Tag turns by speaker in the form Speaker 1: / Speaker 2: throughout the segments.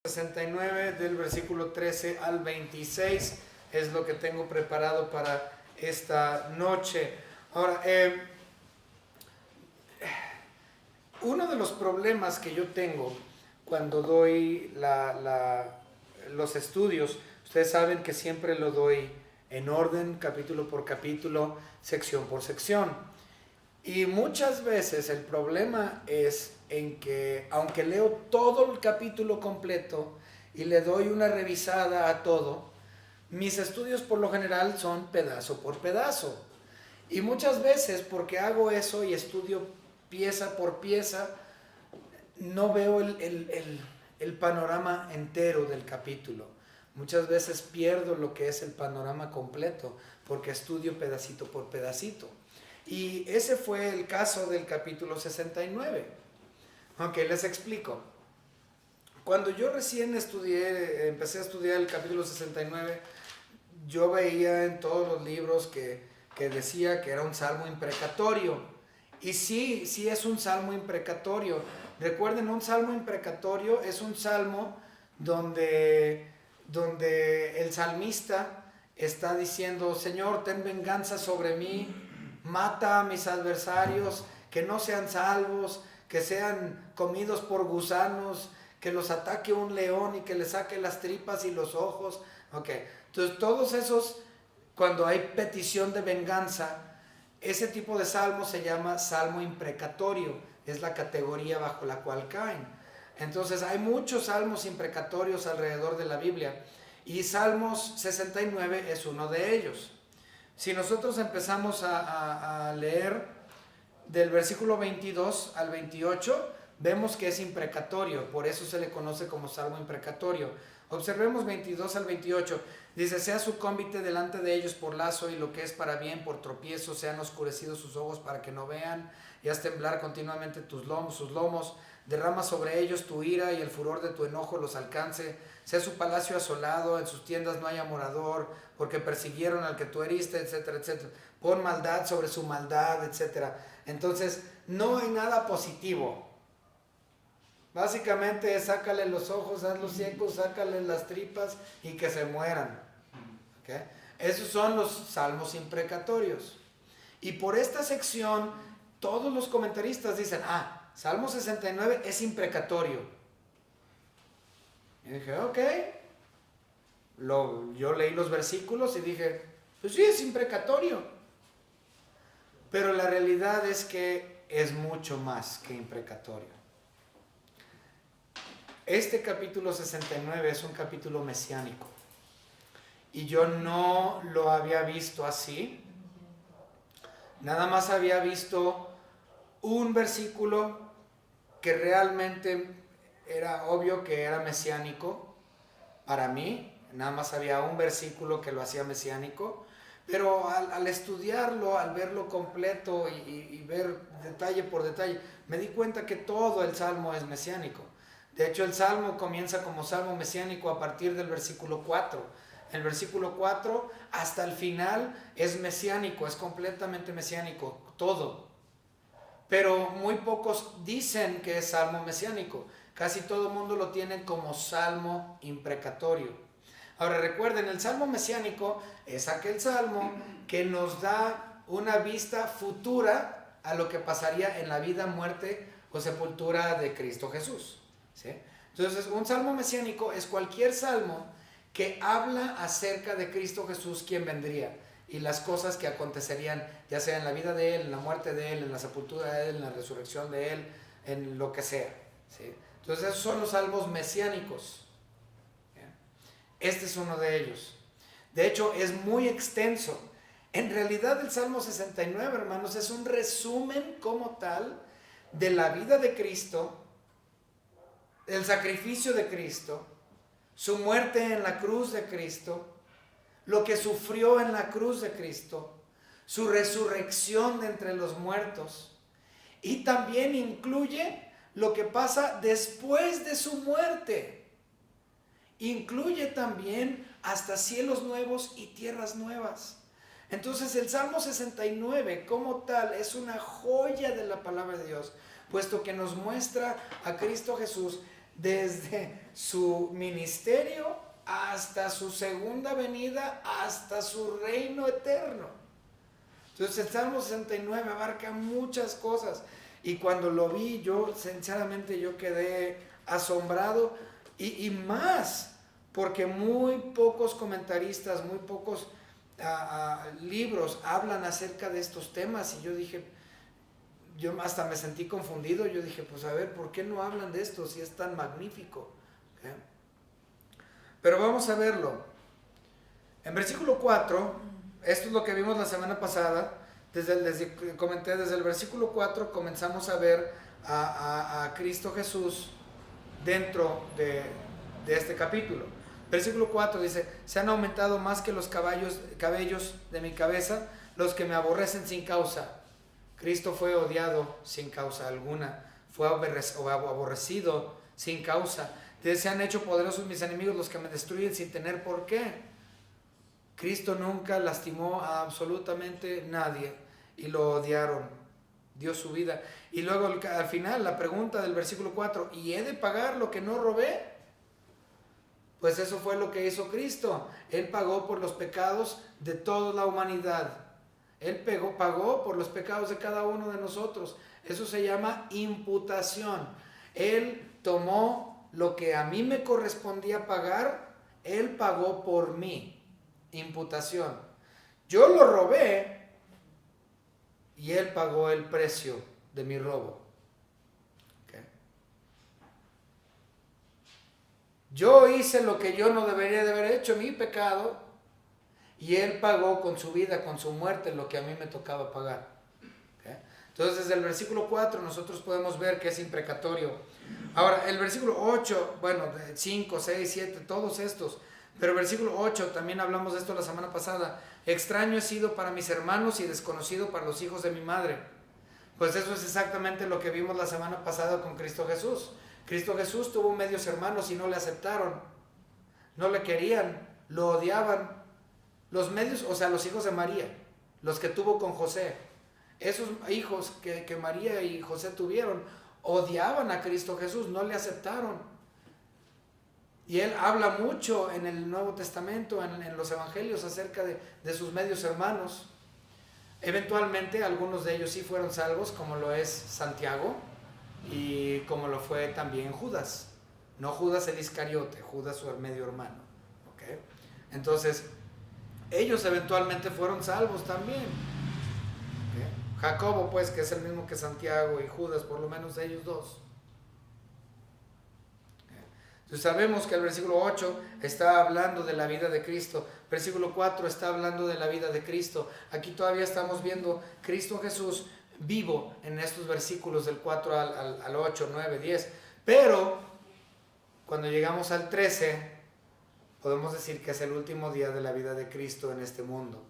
Speaker 1: 69 del versículo 13 al 26 es lo que tengo preparado para esta noche. Ahora, uno de los problemas que yo tengo cuando doy los estudios, ustedes saben que siempre lo doy en orden, capítulo por capítulo, sección por sección. Y muchas veces el problema es en que, aunque leo todo el capítulo completo y le doy una revisada a todo, mis estudios por lo general son pedazo por pedazo. Y muchas veces, porque hago eso y estudio pieza por pieza, no veo el panorama entero del capítulo. Muchas veces pierdo lo que es el panorama completo, porque estudio pedacito por pedacito. Y ese fue el caso del capítulo 69. Ok, les explico. Cuando yo recién empecé a estudiar el capítulo 69, yo veía en todos los libros que decía que era un salmo imprecatorio. Y sí es un salmo imprecatorio. Recuerden, un salmo imprecatorio es un salmo donde el salmista está diciendo: Señor, ten venganza sobre mí, mata a mis adversarios, que no sean salvos, que sean comidos por gusanos, que los ataque un león y que les saque las tripas y los ojos. Ok, entonces todos esos, cuando hay petición de venganza, ese tipo de salmo se llama salmo imprecatorio, es la categoría bajo la cual caen. Entonces hay muchos salmos imprecatorios alrededor de la Biblia y Salmos 69 es uno de ellos. Si nosotros empezamos a leer del versículo 22 al 28, vemos que es imprecatorio, por eso se le conoce como salmo imprecatorio. Observemos 22 al 28, dice: sea su cómbite delante de ellos por lazo, y lo que es para bien por tropiezo, sean oscurecidos sus ojos para que no vean, y haz temblar continuamente sus lomos, derrama sobre ellos tu ira, y el furor de tu enojo los alcance, sea su palacio asolado, en sus tiendas no haya morador, porque persiguieron al que tú heriste, etcétera, etcétera. Pon maldad sobre su maldad, etcétera. Entonces, no hay nada positivo. Básicamente, sácale los ojos, hazlos ciegos, sácale las tripas y que se mueran. ¿Okay? Esos son los salmos imprecatorios. Y por esta sección, todos los comentaristas dicen: Salmo 69 es imprecatorio. Y dije, ok. Yo leí los versículos y dije, pues sí, es imprecatorio. Pero la realidad es que es mucho más que imprecatorio. Este capítulo 69 es un capítulo mesiánico. Y yo no lo había visto así. Nada más había visto un versículo que realmente era obvio que era mesiánico para mí. Nada más había un versículo que lo hacía mesiánico. Pero al estudiarlo, al verlo completo y ver detalle por detalle, me di cuenta que todo el salmo es mesiánico. De hecho, el salmo comienza como salmo mesiánico a partir del versículo 4. El versículo 4 hasta el final es mesiánico, es completamente mesiánico, todo. Pero muy pocos dicen que es salmo mesiánico. Casi todo el mundo lo tiene como salmo imprecatorio. Ahora recuerden, el salmo mesiánico es aquel salmo que nos da una vista futura a lo que pasaría en la vida, muerte o sepultura de Cristo Jesús. ¿Sí? Entonces, un salmo mesiánico es cualquier salmo que habla acerca de Cristo Jesús, quien vendría, y las cosas que acontecerían, ya sea en la vida de Él, en la muerte de Él, en la sepultura de Él, en la resurrección de Él, en lo que sea. ¿Sí? Entonces, esos son los salmos mesiánicos. Este es uno de ellos. De hecho, es muy extenso. En realidad, el Salmo 69, hermanos, es un resumen como tal de la vida de Cristo, el sacrificio de Cristo, su muerte en la cruz de Cristo, lo que sufrió en la cruz de Cristo, su resurrección de entre los muertos, y también incluye lo que pasa después de su muerte. Incluye también hasta cielos nuevos y tierras nuevas. Entonces el Salmo 69 como tal es una joya de la palabra de Dios, puesto que nos muestra a Cristo Jesús desde su ministerio hasta su segunda venida, hasta su reino eterno. Entonces el Salmo 69 abarca muchas cosas, y cuando lo vi, yo sinceramente yo quedé asombrado, y más porque muy pocos comentaristas, muy pocos libros hablan acerca de estos temas, y yo dije, yo hasta me sentí confundido. Yo dije, pues a ver, ¿por qué no hablan de esto si es tan magnífico? ¿Okay? Pero vamos a verlo. En versículo 4, esto es lo que vimos la semana pasada. Comenté, desde el versículo 4 comenzamos a ver a Cristo Jesús dentro de este capítulo. Versículo 4 dice: se han aumentado más que los cabellos de mi cabeza los que me aborrecen sin causa. Cristo fue odiado sin causa alguna, fue aborrecido sin causa. Se han hecho poderosos mis enemigos, los que me destruyen sin tener por qué. Cristo nunca lastimó a absolutamente nadie y lo odiaron, dio su vida. Y luego al final la pregunta del versículo 4: ¿y he de pagar lo que no robé? Pues eso fue lo que hizo Cristo. Él pagó por los pecados de toda la humanidad. Él pagó por los pecados de cada uno de nosotros. Eso se llama imputación. Él tomó lo que a mí me correspondía pagar, Él pagó por mí. Imputación. Yo lo robé y Él pagó el precio de mi robo. ¿Okay? Yo hice lo que yo no debería de haber hecho, mi pecado, y Él pagó con su vida, con su muerte, lo que a mí me tocaba pagar. ¿Okay? Entonces, desde el versículo 4 nosotros podemos ver que es imprecatorio. Ahora, el versículo 8, bueno, 5, 6, 7, todos estos. Pero el versículo 8, también hablamos de esto la semana pasada. Extraño he sido para mis hermanos y desconocido para los hijos de mi madre. Pues eso es exactamente lo que vimos la semana pasada con Cristo Jesús. Cristo Jesús tuvo medios hermanos y no le aceptaron. No le querían, lo odiaban. Los medios, o sea, los hijos de María, los que tuvo con José, esos hijos que María y José tuvieron, odiaban a Cristo Jesús, no le aceptaron. Y él habla mucho en el Nuevo Testamento, en los Evangelios, acerca de sus medios hermanos. Eventualmente algunos de ellos sí fueron salvos, como lo es Santiago y como lo fue también Judas. No Judas el Iscariote, Judas su medio hermano. ¿Okay? Entonces, ellos eventualmente fueron salvos también. ¿Okay? Jacobo, pues, que es el mismo que Santiago, y Judas, por lo menos ellos dos. Entonces sabemos que el versículo 8 está hablando de la vida de Cristo. Versículo 4 está hablando de la vida de Cristo. Aquí todavía estamos viendo Cristo Jesús vivo en estos versículos del 4 al 8, 9, 10. Pero cuando llegamos al 13, podemos decir que es el último día de la vida de Cristo en este mundo.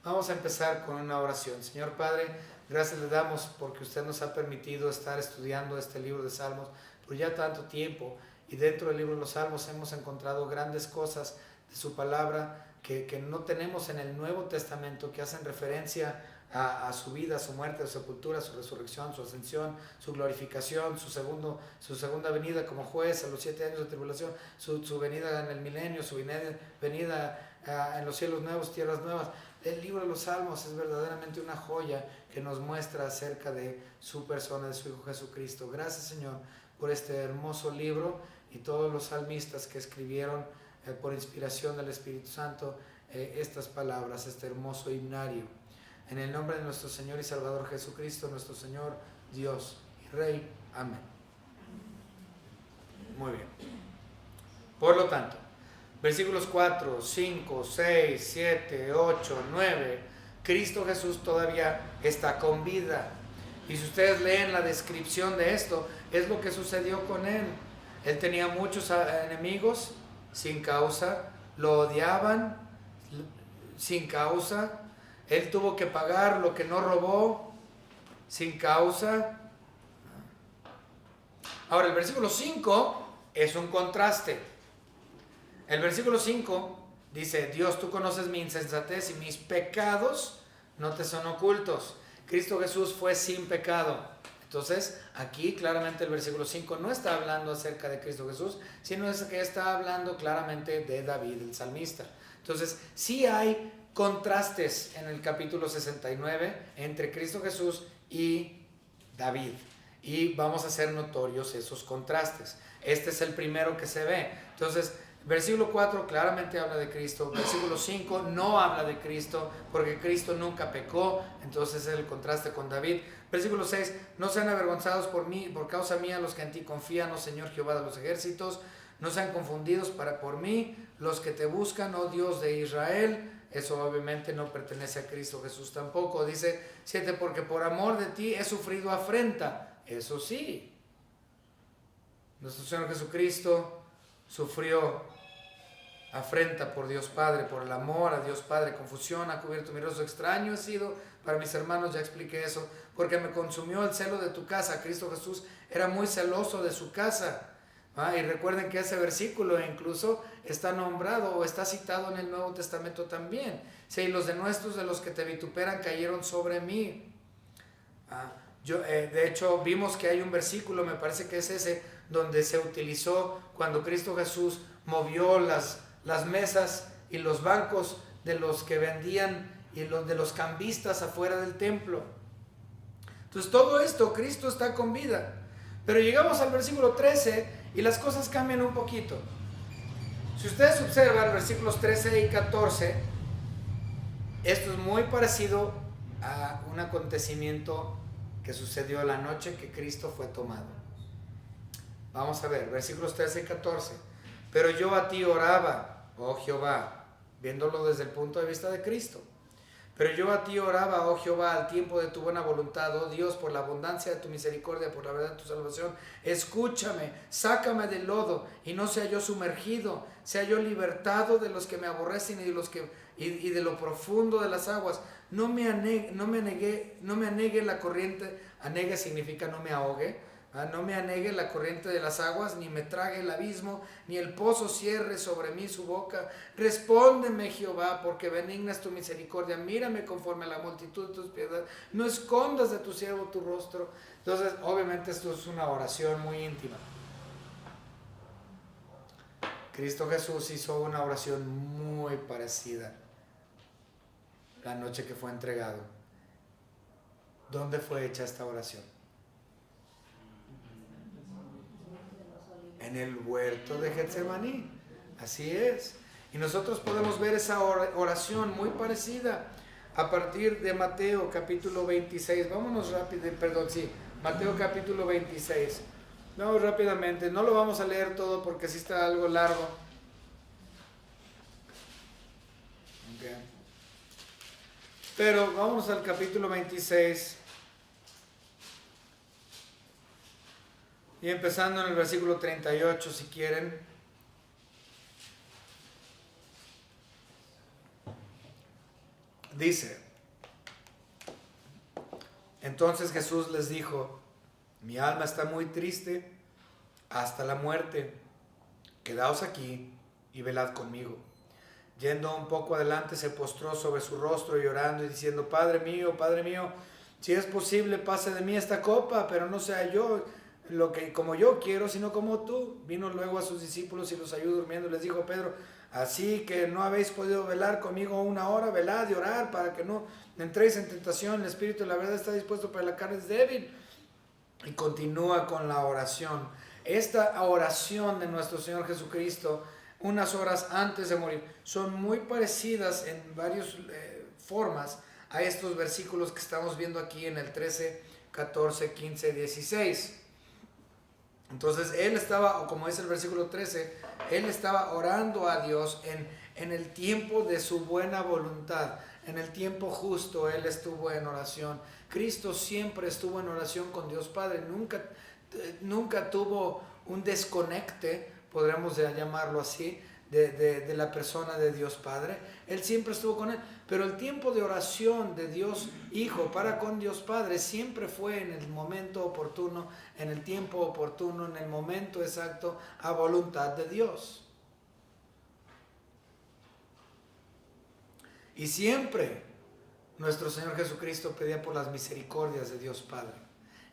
Speaker 1: Vamos a empezar con una oración. Señor Padre, gracias le damos porque usted nos ha permitido estar estudiando este libro de Salmos por ya tanto tiempo. Y dentro del libro de los Salmos hemos encontrado grandes cosas de su palabra que no tenemos en el Nuevo Testamento, que hacen referencia a su vida, a su muerte, a su sepultura, su resurrección, su ascensión, su glorificación, su segunda venida como juez a los 7 años de tribulación, su venida en el milenio, su venida en los cielos nuevos, tierras nuevas. El libro de los Salmos es verdaderamente una joya que nos muestra acerca de su persona, de su Hijo Jesucristo. Gracias, Señor, por este hermoso libro y todos los salmistas que escribieron por inspiración del Espíritu Santo estas palabras, este hermoso himnario. En el nombre de nuestro Señor y Salvador Jesucristo, nuestro Señor, Dios y Rey. Amén. Muy bien. Por lo tanto, versículos 4, 5, 6, 7, 8, 9, Cristo Jesús todavía está con vida. Y si ustedes leen la descripción de esto, es lo que sucedió con él. Él tenía muchos enemigos sin causa, lo odiaban sin causa. Él tuvo que pagar lo que no robó sin causa. Ahora, el versículo 5 es un contraste. El versículo 5 dice: Dios, tú conoces mi insensatez y mis pecados no te son ocultos. Cristo Jesús fue sin pecado. Entonces, aquí claramente el versículo 5 no está hablando acerca de Cristo Jesús, sino es que está hablando claramente de David, el salmista. Entonces, sí hay contrastes en el capítulo 69 entre Cristo Jesús y David. Y vamos a hacer notorios esos contrastes. Este es el primero que se ve. Entonces, versículo 4 claramente habla de Cristo. Versículo 5 no habla de Cristo porque Cristo nunca pecó. Entonces es el contraste con David. Versículo 6, no sean avergonzados por mí, por causa mía, los que en ti confían, oh Señor Jehová de los ejércitos. No sean confundidos por mí, los que te buscan, oh Dios de Israel. Eso obviamente no pertenece a Cristo Jesús tampoco. Dice 7, porque por amor de ti he sufrido afrenta. Eso sí. Nuestro Señor Jesucristo sufrió afrenta por Dios Padre, por el amor a Dios Padre. Confusión, ha cubierto mi rostro, extraño he sido para mis hermanos, ya expliqué eso, porque me consumió el celo de tu casa. Cristo Jesús era muy celoso de su casa. Y recuerden que ese versículo incluso está nombrado o está citado en el Nuevo Testamento también. Sí, los denuestos de los que te vituperan cayeron sobre mí. De hecho, vimos que hay un versículo, me parece que es ese, donde se utilizó cuando Cristo Jesús movió las mesas y los bancos de los que vendían y de los cambistas afuera del templo. Entonces todo esto, Cristo está con vida. Pero llegamos al versículo 13 y las cosas cambian un poquito. Si ustedes observan versículos 13 y 14, esto es muy parecido a un acontecimiento que sucedió la noche que Cristo fue tomado. Vamos a ver, versículos 13 y 14. Pero yo a ti oraba, oh Jehová, viéndolo desde el punto de vista de Cristo. Pero yo a ti oraba, oh Jehová, al tiempo de tu buena voluntad, oh Dios, por la abundancia de tu misericordia, por la verdad de tu salvación. Escúchame, sácame del lodo, y no sea yo sumergido, sea yo libertado de los que me aborrecen y de lo profundo de las aguas. No me anegue la corriente. Anegue significa no me ahogue. No me anegue la corriente de las aguas, ni me trague el abismo, ni el pozo cierre sobre mí su boca. Respóndeme, Jehová, porque benigna es tu misericordia. Mírame conforme a la multitud de tus piedades. No escondas de tu siervo tu rostro. Entonces, obviamente esto es una oración muy íntima. Cristo Jesús hizo una oración muy parecida la noche que fue entregado. ¿Dónde fue hecha esta oración? En el huerto de Getsemaní. Así es. Y nosotros podemos ver esa oración muy parecida a partir de Mateo capítulo 26. Vámonos rápido, Mateo capítulo 26. Vamos rápidamente, no lo vamos a leer todo porque sí está algo largo. Okay. Pero vámonos al capítulo 26. Y empezando en el versículo 38, si quieren. Dice: entonces Jesús les dijo: mi alma está muy triste hasta la muerte. Quedaos aquí y velad conmigo. Yendo un poco adelante, se postró sobre su rostro llorando y diciendo: Padre mío, si es posible, pase de mí esta copa, pero no sea yo como yo quiero, sino como tú. Vino luego a sus discípulos y los halló durmiendo. Les dijo Pedro: así que no habéis podido velar conmigo una hora, velad y orad para que no entréis en tentación. El espíritu, la verdad, está dispuesto, pero la carne es débil. Y continúa con la oración. Esta oración de nuestro Señor Jesucristo, unas horas antes de morir, son muy parecidas en varias formas a estos versículos que estamos viendo aquí en el 13, 14, 15, 16. Entonces él estaba, como dice el versículo 13, él estaba orando a Dios en el tiempo de su buena voluntad, en el tiempo justo. Él estuvo en oración. Cristo siempre estuvo en oración con Dios Padre, nunca tuvo un desconecte, podríamos llamarlo así, de la persona de Dios Padre. Él siempre estuvo con él, pero el tiempo de oración de Dios Hijo para con Dios Padre siempre fue en el momento oportuno, en el tiempo oportuno, en el momento exacto, a voluntad de Dios. Y siempre nuestro Señor Jesucristo pedía por las misericordias de Dios Padre.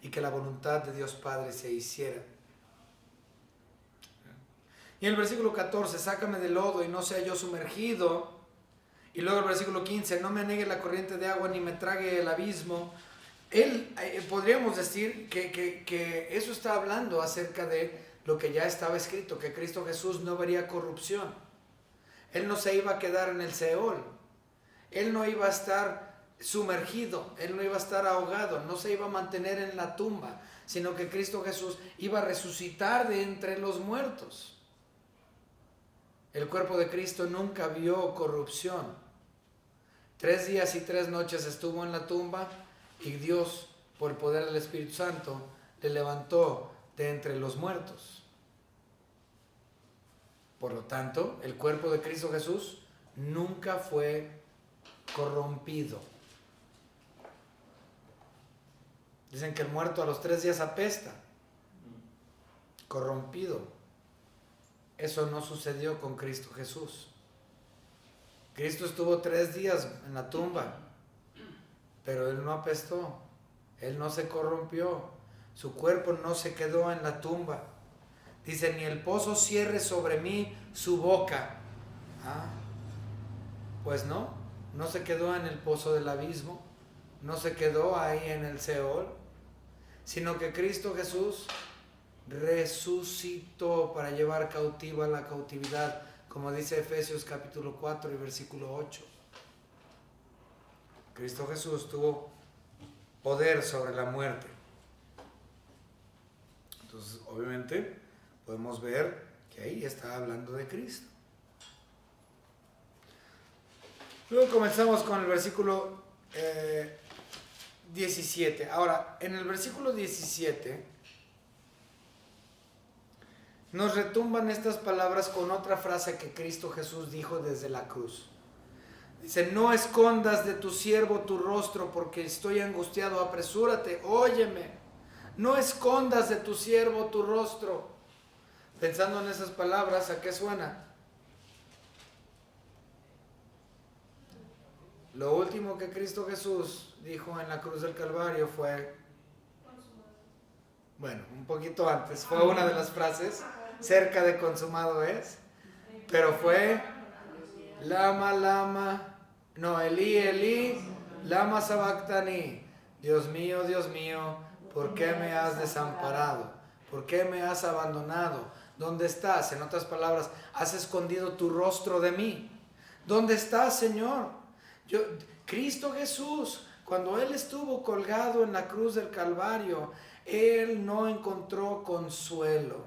Speaker 1: y que la voluntad de Dios Padre se hiciera. Y en el versículo 14, sácame del lodo y no sea yo sumergido. Y luego el versículo 15, no me anegue la corriente de agua ni me trague el abismo. Podríamos decir que eso está hablando acerca de lo que ya estaba escrito, que Cristo Jesús no vería corrupción. Él no se iba a quedar en el Seol. Él no iba a estar sumergido, Él no iba a estar ahogado, no se iba a mantener en la tumba, sino que Cristo Jesús iba a resucitar de entre los muertos. El cuerpo de Cristo nunca vio corrupción. 3 días y 3 noches estuvo en la tumba y Dios, por el poder del Espíritu Santo, le levantó de entre los muertos. Por lo tanto, el cuerpo de Cristo Jesús nunca fue corrompido. Dicen que el muerto a los 3 días apesta. Corrompido. Eso no sucedió con Cristo Jesús. Cristo estuvo 3 días en la tumba, pero Él no apestó. Él no se corrompió. Su cuerpo no se quedó en la tumba. Dice, ni el pozo cierre sobre mí su boca. Pues no se quedó en el pozo del abismo, no se quedó ahí en el Seol, sino que Cristo Jesús resucitó para llevar cautiva la cautividad, como dice Efesios capítulo 4 y versículo 8. Cristo Jesús tuvo poder sobre la muerte. Entonces, obviamente, podemos ver que ahí está hablando de Cristo. Luego comenzamos con el versículo 17. Ahora, en el versículo 17 nos retumban estas palabras con otra frase que Cristo Jesús dijo desde la cruz. Dice, no escondas de tu siervo tu rostro porque estoy angustiado, apresúrate, óyeme. No escondas de tu siervo tu rostro. Pensando en esas palabras, ¿a qué suena? Lo último que Cristo Jesús dijo en la cruz del Calvario fue, bueno, un poquito antes, fue una de las frases, cerca de consumado es, pero fue, Elí, Elí, lama sabactani, Dios mío, ¿por qué me has desamparado? ¿Por qué me has abandonado? ¿Dónde estás? En otras palabras, has escondido tu rostro de mí. ¿Dónde estás, Señor? Cristo Jesús, cuando Él estuvo colgado en la cruz del Calvario, Él no encontró consuelo.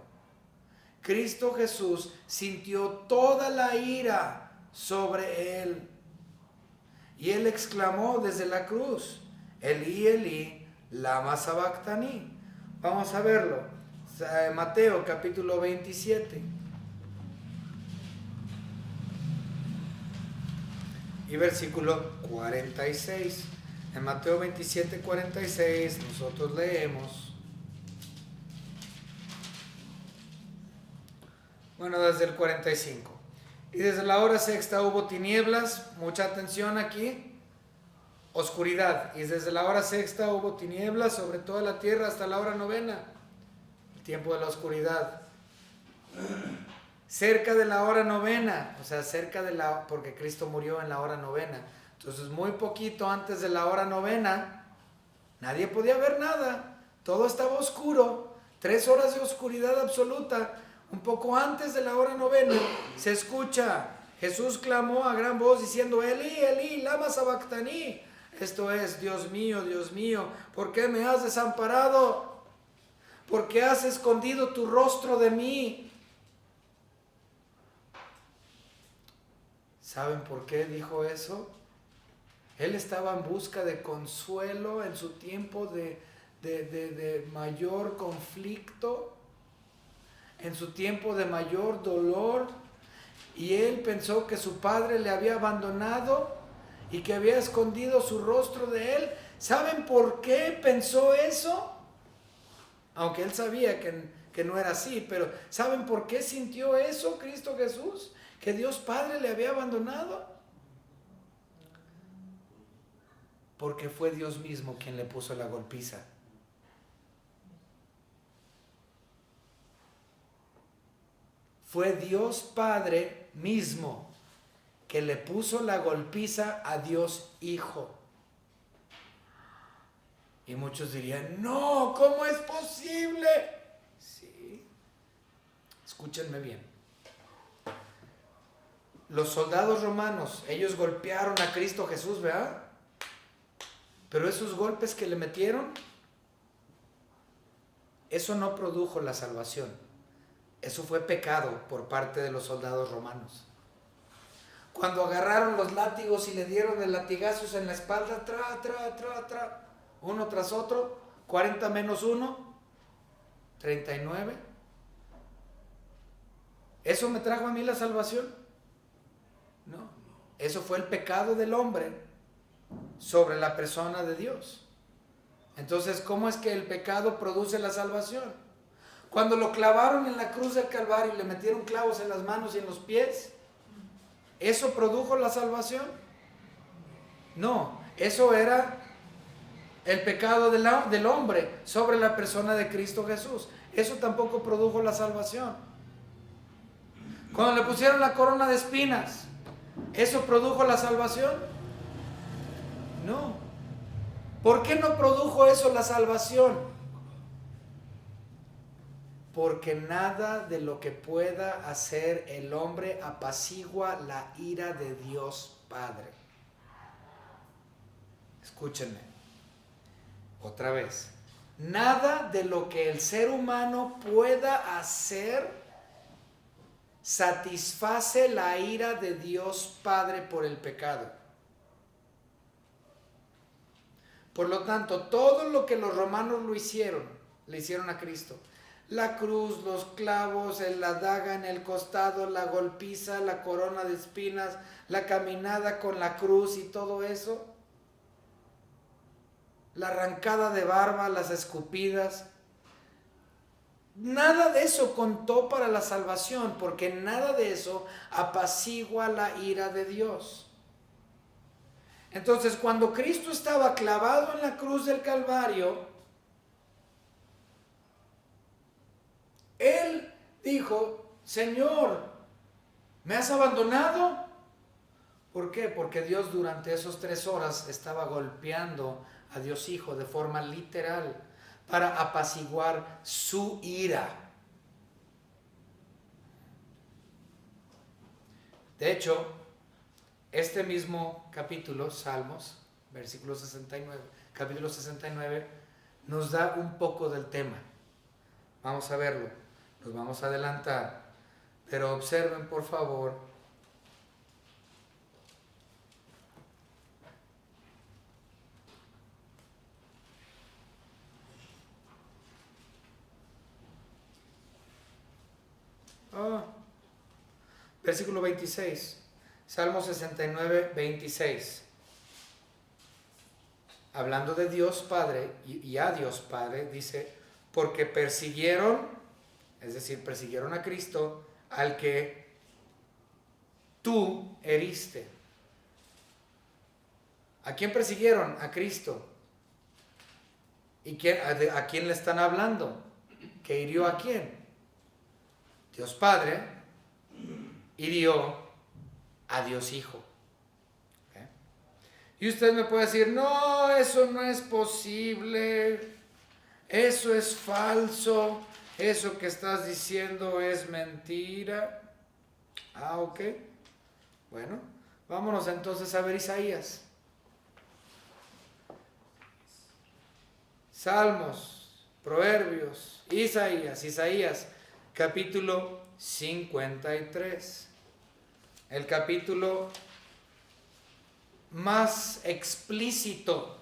Speaker 1: Cristo Jesús sintió toda la ira sobre Él. Y Él exclamó desde la cruz, Elí, Elí, lama sabactani. Vamos a verlo. Mateo capítulo 27. Y versículo 46. En Mateo 27, 46 nosotros leemos. Bueno, desde el 45. Y desde la hora sexta hubo tinieblas, mucha atención aquí, oscuridad. Y desde la hora sexta hubo tinieblas sobre toda la tierra hasta la hora novena, el tiempo de la oscuridad. Cerca de la hora novena, o sea, porque Cristo murió en la hora novena. Entonces, muy poquito antes de la hora novena, nadie podía ver nada. Todo estaba oscuro. 3 horas de oscuridad absoluta. Un poco antes de la hora novena, se escucha, Jesús clamó a gran voz diciendo, Elí, Elí, lama sabactani. Esto es, Dios mío, ¿por qué me has desamparado? ¿Por qué has escondido tu rostro de mí? ¿Saben por qué dijo eso? Él estaba en busca de consuelo en su tiempo de mayor conflicto, en su tiempo de mayor dolor, y él pensó que su padre le había abandonado y que había escondido su rostro de él. ¿Saben por qué pensó eso? Aunque él sabía que no era así, pero ¿saben por qué sintió eso Cristo Jesús? Que Dios Padre le había abandonado. Porque fue Dios mismo quien le puso la golpiza. fue Dios Padre mismo que le puso la golpiza a Dios Hijo. Y muchos dirían, no, ¿cómo es posible? Sí, escúchenme bien. Los soldados romanos, ellos golpearon a Cristo Jesús, ¿verdad? Pero esos golpes que le metieron, eso no produjo la salvación. Eso fue pecado por parte de los soldados romanos. Cuando agarraron los látigos y le dieron de latigazos en la espalda, uno tras otro, 40 menos 1, 39. ¿Eso me trajo a mí la salvación? No. Eso fue el pecado del hombre sobre la persona de Dios. Entonces, ¿cómo es que el pecado produce la salvación? Cuando lo clavaron en la cruz del Calvario y le metieron clavos en las manos y en los pies, ¿eso produjo la salvación? No, eso era el pecado del hombre sobre la persona de Cristo Jesús. Eso tampoco produjo la salvación. Cuando le pusieron la corona de espinas, ¿eso produjo la salvación? No. ¿Por qué no produjo eso la salvación? Porque nada de lo que pueda hacer el hombre apacigua la ira de Dios Padre. Escúchenme otra vez. Nada de lo que el ser humano pueda hacer satisface la ira de Dios Padre por el pecado. Por lo tanto, todo lo que los romanos le hicieron a Cristo. La cruz, los clavos, la daga en el costado, la golpiza, la corona de espinas, la caminada con la cruz y todo eso. La arrancada de barba, las escupidas. Nada de eso contó para la salvación, porque nada de eso apacigua la ira de Dios. Entonces, cuando Cristo estaba clavado en la cruz del Calvario, Él dijo, Señor, ¿me has abandonado? ¿Por qué? Porque Dios durante esas 3 horas estaba golpeando a Dios Hijo de forma literal para apaciguar su ira. De hecho, este mismo capítulo, Salmos, versículo 69, capítulo 69, nos da un poco del tema. Vamos a verlo, nos vamos a adelantar, pero observen por favor. Versículo 26. Salmo 69, 26. Hablando de Dios Padre y a Dios Padre, dice, porque persiguieron, es decir, persiguieron a Cristo, al que tú heriste. ¿A quién persiguieron? A Cristo. ¿Y a quién le están hablando? ¿Que hirió a quién? Dios Padre hirió a Dios Hijo. ¿Okay? Y usted me puede decir, no, eso no es posible, eso es falso, eso que estás diciendo es mentira. Ok. Bueno, vámonos entonces a ver Isaías. Salmos, Proverbios, Isaías, capítulo 53. El capítulo más explícito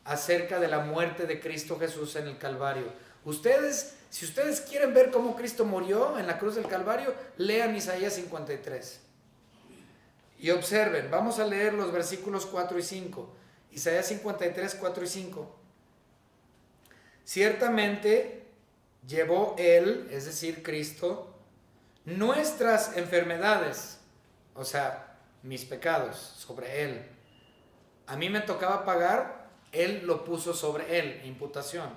Speaker 1: acerca de la muerte de Cristo Jesús en el Calvario. Si ustedes quieren ver cómo Cristo murió en la cruz del Calvario, lean Isaías 53. Y observen, vamos a leer los versículos 4 y 5. Isaías 53, 4 y 5. Ciertamente llevó Él, es decir, Cristo, nuestras enfermedades, o sea, mis pecados sobre Él. A mí me tocaba pagar, Él lo puso sobre Él, imputación.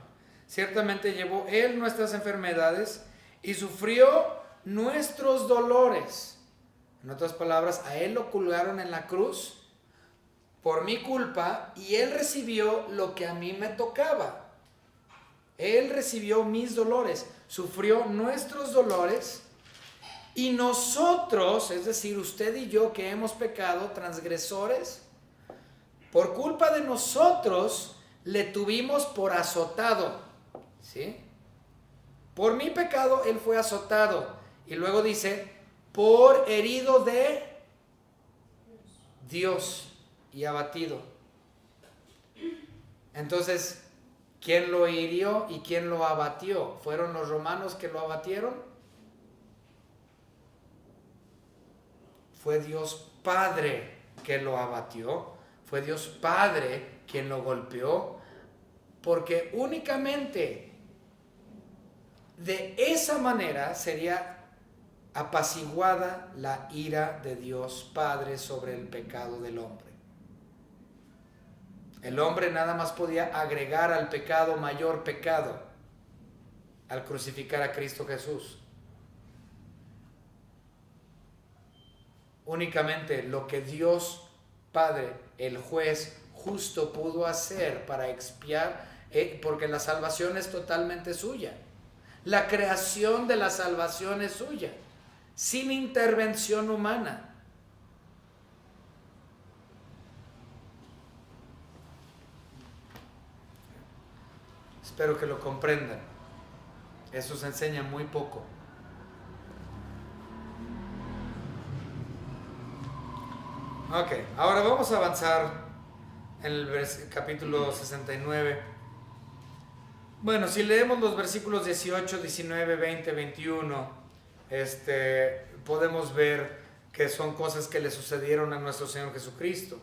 Speaker 1: Ciertamente llevó Él nuestras enfermedades y sufrió nuestros dolores. En otras palabras, a Él lo colgaron en la cruz por mi culpa y Él recibió lo que a mí me tocaba. Él recibió mis dolores, sufrió nuestros dolores y nosotros, es decir, usted y yo que hemos pecado, transgresores, por culpa de nosotros le tuvimos por azotado, ¿sí? Por mi pecado Él fue azotado. Y luego dice, por herido de Dios y abatido. Entonces, ¿quién lo hirió y quién lo abatió? ¿Fueron los romanos que lo abatieron? Fue Dios Padre que lo abatió. Fue Dios Padre quien lo golpeó. Porque únicamente de esa manera sería apaciguada la ira de Dios Padre sobre el pecado del hombre. El hombre nada más podía agregar al pecado mayor pecado al crucificar a Cristo Jesús. Únicamente lo que Dios Padre, el juez justo, pudo hacer para expiar, porque la salvación es totalmente suya. La creación de la salvación es suya, sin intervención humana. Espero que lo comprendan. Eso se enseña muy poco. Ok, ahora vamos a avanzar en el capítulo 69. Bueno, si leemos los versículos 18, 19, 20, 21, podemos ver que son cosas que le sucedieron a nuestro Señor Jesucristo.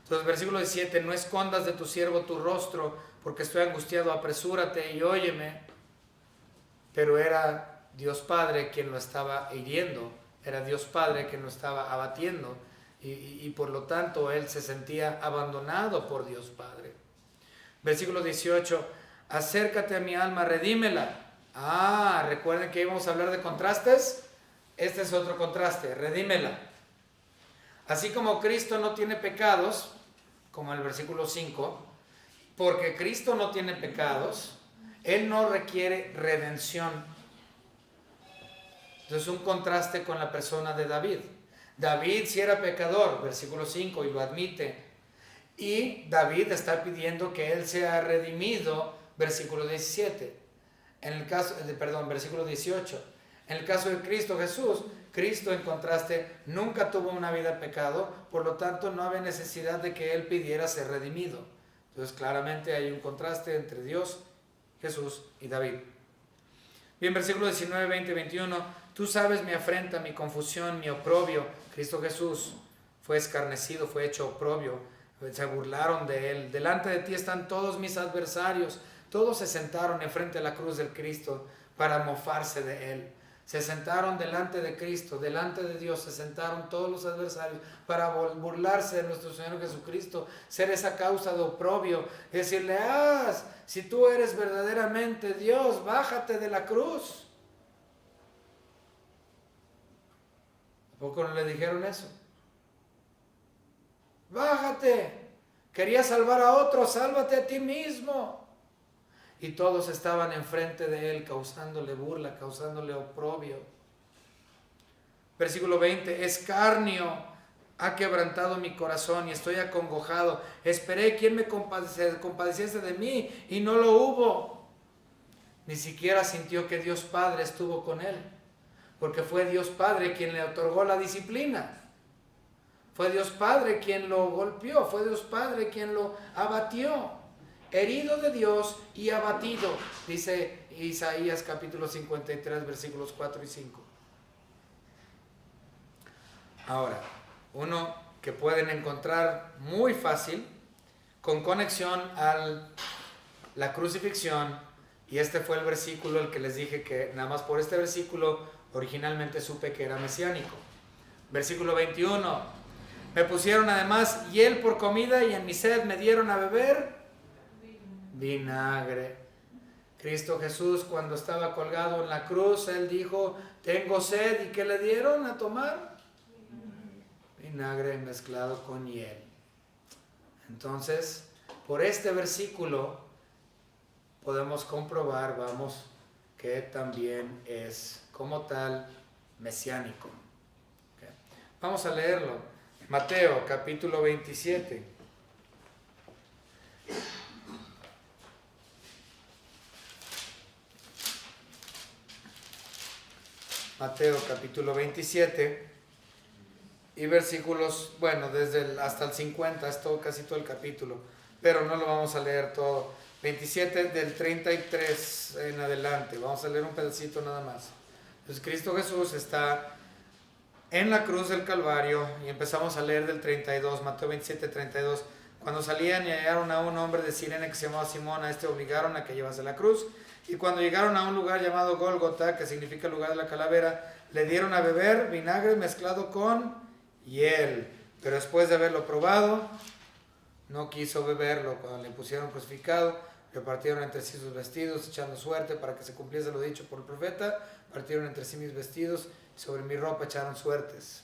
Speaker 1: Entonces, versículo 17, no escondas de tu siervo tu rostro, porque estoy angustiado, apresúrate y óyeme. Pero era Dios Padre quien lo estaba hiriendo, era Dios Padre quien lo estaba abatiendo, y por lo tanto él se sentía abandonado por Dios Padre. Versículo 18, acércate a mi alma, redímela. Recuerden que íbamos a hablar de contrastes. Este es otro contraste, redímela. Así como Cristo no tiene pecados, como el versículo 5, porque Cristo no tiene pecados, Él no requiere redención. Entonces, un contraste con la persona de David. David sí era pecador, versículo 5, y lo admite. Y David está pidiendo que él sea redimido, versículo 17. Versículo 18. En el caso de Cristo Jesús, Cristo en contraste nunca tuvo una vida de pecado, por lo tanto no había necesidad de que él pidiera ser redimido. Entonces claramente hay un contraste entre Dios, Jesús y David. Bien, versículo 19, 20, 21. Tú sabes mi afrenta, mi confusión, mi oprobio. Cristo Jesús fue escarnecido, fue hecho oprobio. Se burlaron de él. Delante de ti están todos mis adversarios. Todos se sentaron enfrente de la cruz del Cristo para mofarse de él. Se sentaron delante de Cristo, delante de Dios, se sentaron todos los adversarios para burlarse de nuestro Señor Jesucristo, ser esa causa de oprobio, y decirle, si tú eres verdaderamente Dios, bájate de la cruz. ¿A poco no le dijeron eso? Bájate, querías salvar a otros, sálvate a ti mismo. Y todos estaban enfrente de él, causándole burla, causándole oprobio. Versículo 20, escarnio ha quebrantado mi corazón y estoy acongojado. Esperé quien me compadeciese de mí y no lo hubo. Ni siquiera sintió que Dios Padre estuvo con él, porque fue Dios Padre quien le otorgó la disciplina. Fue Dios Padre quien lo golpeó, fue Dios Padre quien lo abatió. Herido de Dios y abatido, dice Isaías capítulo 53, versículos 4 y 5. Ahora, uno que pueden encontrar muy fácil, con conexión a la crucifixión, y este fue el versículo el que les dije que nada más por este versículo originalmente supe que era mesiánico. Versículo 21, me pusieron además hiel por comida y en mi sed me dieron a beber vinagre. Cristo Jesús, cuando estaba colgado en la cruz, Él dijo, tengo sed, ¿y qué le dieron a tomar? Vinagre mezclado con hiel. Entonces, por este versículo podemos comprobar, vamos, que también es como tal mesiánico. Okay. Vamos a leerlo. Mateo capítulo 27. Mateo capítulo 27 y versículos, bueno, hasta el 50, es todo, casi todo el capítulo, pero no lo vamos a leer todo. 27 del 33 en adelante, vamos a leer un pedacito nada más. Entonces Cristo Jesús está en la cruz del Calvario y empezamos a leer del 32, Mateo 27, 32. Cuando salían y hallaron a un hombre de Cirene que se llamaba Simón, a este obligaron a que llevase la cruz. Y cuando llegaron a un lugar llamado Gólgota, que significa lugar de la calavera, le dieron a beber vinagre mezclado con hiel. Pero después de haberlo probado, no quiso beberlo. Cuando le pusieron crucificado, repartieron entre sí sus vestidos, echando suerte para que se cumpliese lo dicho por el profeta. Partieron entre sí mis vestidos y sobre mi ropa echaron suertes.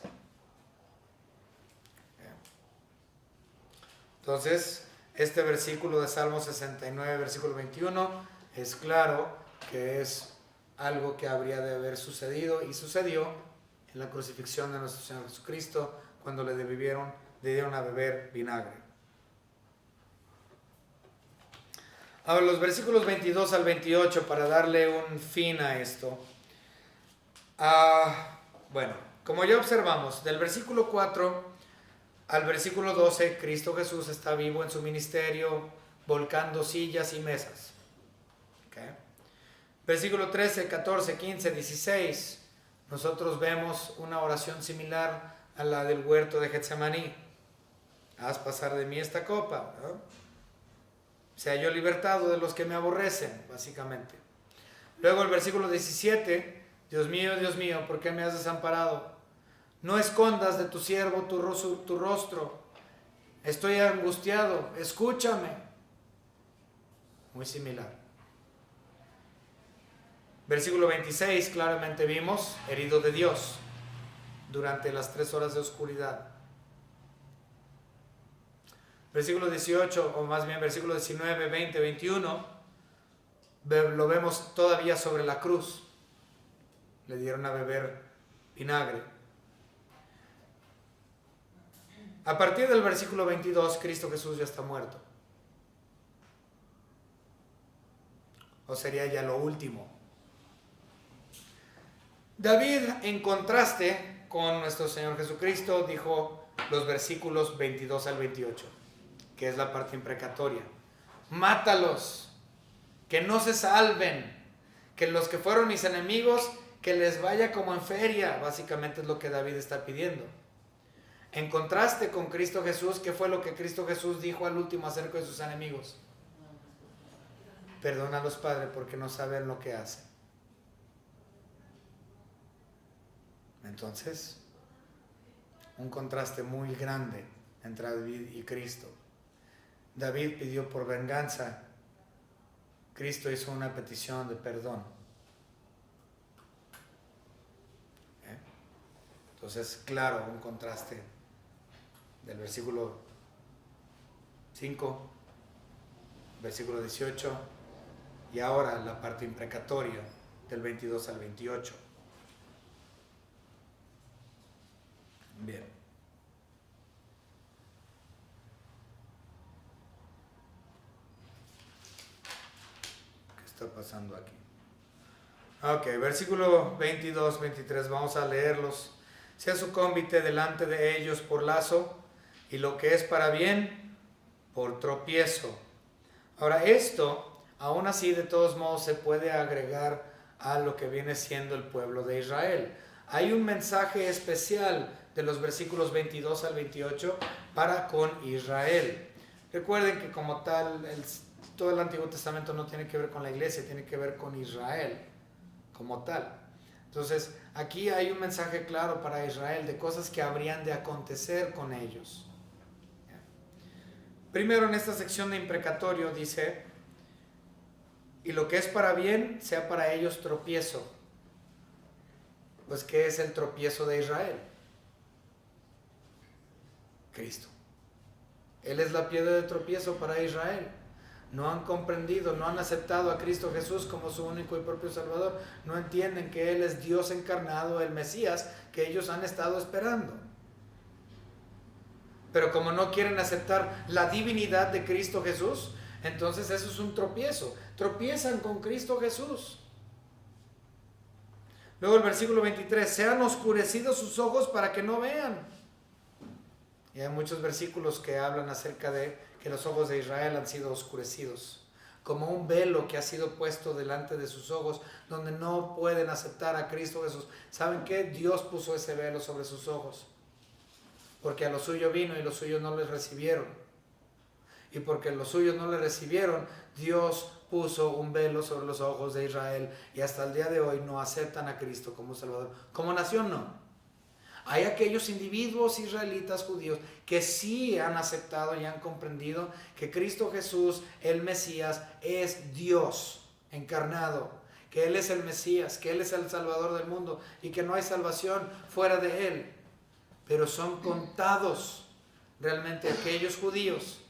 Speaker 1: Entonces, este versículo de Salmo 69, versículo 21, es claro que es algo que habría de haber sucedido y sucedió en la crucifixión de nuestro Señor Jesucristo, cuando le dieron a beber vinagre. Ahora, los versículos 22 al 28, para darle un fin a esto. Bueno, como ya observamos, del versículo 4 al versículo 12, Cristo Jesús está vivo en su ministerio, volcando sillas y mesas. Okay. Versículo 13, 14, 15, 16, nosotros vemos una oración similar a la del huerto de Getsemaní. Haz pasar de mí esta copa, ¿no? Sea yo libertado de los que me aborrecen, básicamente. Luego el versículo 17, Dios mío, ¿por qué me has desamparado? No escondas de tu siervo tu rostro. Estoy angustiado, escúchame. Muy similar. Versículo 26, claramente vimos, herido de Dios durante las 3 horas de oscuridad. Versículo 18, o más bien versículo 19, 20, 21, lo vemos todavía sobre la cruz. Le dieron a beber vinagre. A partir del versículo 22, Cristo Jesús ya está muerto. O sería ya lo último. David, en contraste con nuestro Señor Jesucristo, dijo los versículos 22 al 28, que es la parte imprecatoria. Mátalos, que no se salven, que los que fueron mis enemigos, que les vaya como en feria. Básicamente es lo que David está pidiendo. En contraste con Cristo Jesús, ¿qué fue lo que Cristo Jesús dijo al último acerca de sus enemigos? Perdónalos, Padre, porque no saben lo que hacen. Entonces, un contraste muy grande entre David y Cristo. David pidió por venganza. Cristo hizo una petición de perdón. Entonces, claro, un contraste del versículo 5, versículo 18, y ahora la parte imprecatoria del 22 al 28. Bien. ¿Qué está pasando aquí? Ok, versículo 22, 23, vamos a leerlos. Sea su cómbite delante de ellos por lazo, y lo que es para bien, por tropiezo. Ahora, esto, aún así, de todos modos, se puede agregar a lo que viene siendo el pueblo de Israel. Hay un mensaje especial de los versículos 22 al 28 para con Israel. Recuerden que como tal, todo el Antiguo Testamento no tiene que ver con la iglesia, tiene que ver con Israel como tal. Entonces, aquí hay un mensaje claro para Israel de cosas que habrían de acontecer con ellos. Primero, en esta sección de imprecatorio dice, y lo que es para bien sea para ellos tropiezo. Pues, ¿qué es el tropiezo de Israel? Cristo. Él es la piedra de tropiezo para Israel. No han comprendido, no han aceptado a Cristo Jesús como su único y propio Salvador. No entienden que Él es Dios encarnado, el Mesías, que ellos han estado esperando. Pero como no quieren aceptar la divinidad de Cristo Jesús, entonces eso es un tropiezo. Tropiezan con Cristo Jesús. Luego el versículo 23, sean oscurecidos sus ojos para que no vean. Y hay muchos versículos que hablan acerca de que los ojos de Israel han sido oscurecidos, como un velo que ha sido puesto delante de sus ojos, donde no pueden aceptar a Cristo Jesús. ¿Saben qué? Dios puso ese velo sobre sus ojos, porque a lo suyo vino y los suyos no les recibieron. Y porque los suyos no le recibieron, Dios puso un velo sobre los ojos de Israel, y hasta el día de hoy no aceptan a Cristo como Salvador. Como nación no. Hay aquellos individuos israelitas judíos que sí han aceptado y han comprendido que Cristo Jesús, el Mesías, es Dios encarnado, que Él es el Mesías, que Él es el Salvador del mundo y que no hay salvación fuera de Él. Pero son contados realmente aquellos judíos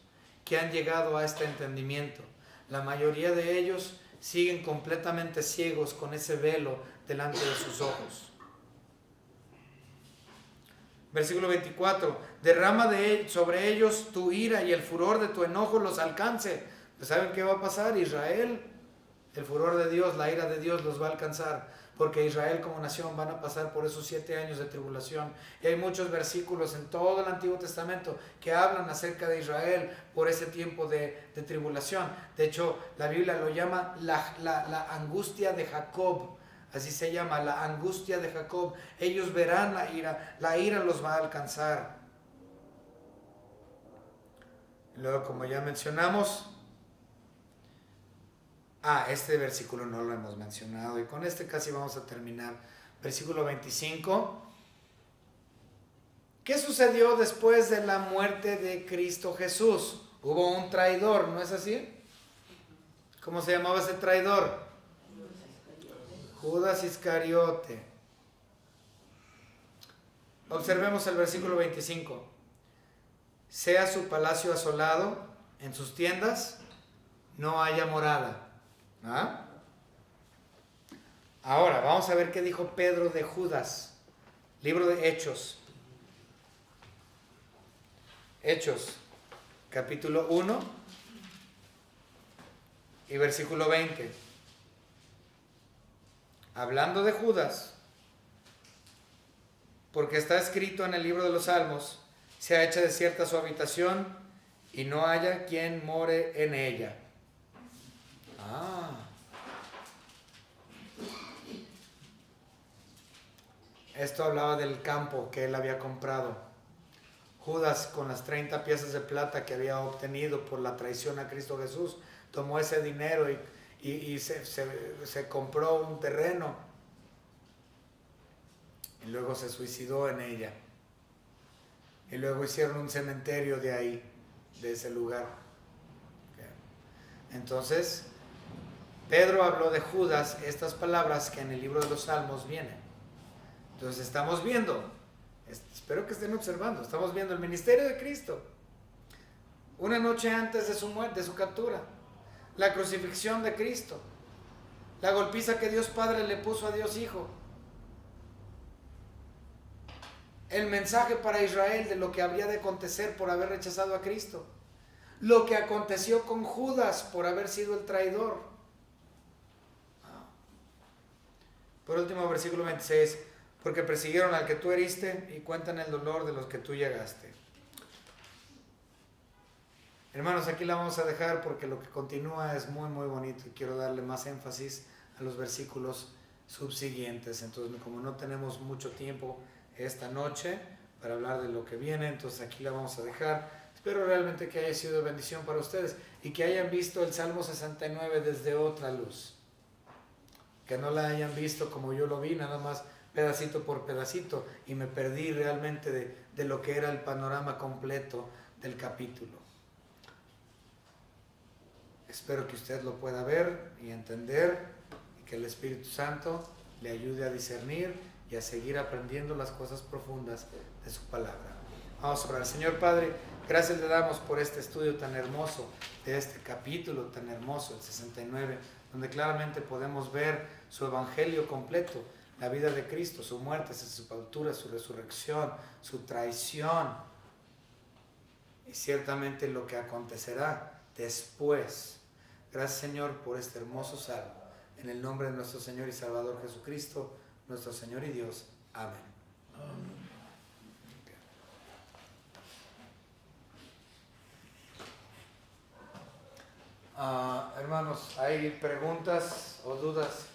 Speaker 1: que han llegado a este entendimiento. La mayoría de ellos siguen completamente ciegos con ese velo delante de sus ojos. Versículo 24, derrama sobre ellos tu ira y el furor de tu enojo los alcance. Pues ¿saben qué va a pasar? Israel, el furor de Dios, la ira de Dios los va a alcanzar, porque Israel como nación van a pasar por esos 7 años de tribulación. Y hay muchos versículos en todo el Antiguo Testamento que hablan acerca de Israel por ese tiempo de tribulación. De hecho, la Biblia lo llama la angustia de Jacob. Así se llama, la angustia de Jacob. Ellos verán la ira los va a alcanzar. Luego, como ya mencionamos, este versículo no lo hemos mencionado y con este casi vamos a terminar. Versículo 25. ¿Qué sucedió después de la muerte de Cristo Jesús? Hubo un traidor, ¿no es así? ¿Cómo se llamaba ese traidor? Judas Iscariote. Observemos el versículo 25. Sea su palacio asolado, en sus tiendas no haya morada. ¿Ah? Ahora, vamos a ver qué dijo Pedro de Judas. Libro de Hechos. Hechos, capítulo 1 y versículo 20. Hablando de Judas, porque está escrito en el libro de los Salmos, se ha hecho desierta su habitación y no haya quien more en ella. Esto hablaba del campo que él había comprado. Judas, con las 30 piezas de plata que había obtenido por la traición a Cristo Jesús, tomó ese dinero y se compró un terreno y luego se suicidó en ella y luego hicieron un cementerio de ahí, de ese lugar. Entonces Pedro habló de Judas estas palabras que en el libro de los Salmos vienen. Entonces estamos viendo, espero que estén observando, estamos viendo el ministerio de Cristo una noche antes de su muerte, de su captura, la crucifixión de Cristo, la golpiza que Dios Padre le puso a Dios Hijo, el mensaje para Israel de lo que habría de acontecer por haber rechazado a Cristo, lo que aconteció con Judas por haber sido el traidor. Por último, versículo 26, porque persiguieron al que tú heriste y cuentan el dolor de los que tú llegaste. Hermanos, aquí la vamos a dejar porque lo que continúa es muy muy bonito y quiero darle más énfasis a los versículos subsiguientes. Entonces, como no tenemos mucho tiempo esta noche para hablar de lo que viene, entonces aquí la vamos a dejar. Espero realmente que haya sido de bendición para ustedes y que hayan visto el Salmo 69 desde otra luz. Que no la hayan visto como yo lo vi, nada más pedacito por pedacito, y me perdí realmente de lo que era el panorama completo del capítulo. Espero que usted lo pueda ver y entender y que el Espíritu Santo le ayude a discernir y a seguir aprendiendo las cosas profundas de su palabra. Vamos a orar. Señor Padre, gracias le damos por este estudio tan hermoso, de este capítulo tan hermoso, el 69, donde claramente podemos ver su evangelio completo, la vida de Cristo, su muerte, su sepultura, su resurrección, su traición y ciertamente lo que acontecerá después. Gracias, Señor, por este hermoso salmo. En el nombre de nuestro Señor y Salvador Jesucristo, nuestro Señor y Dios. Amén. Hermanos, ¿hay preguntas o dudas?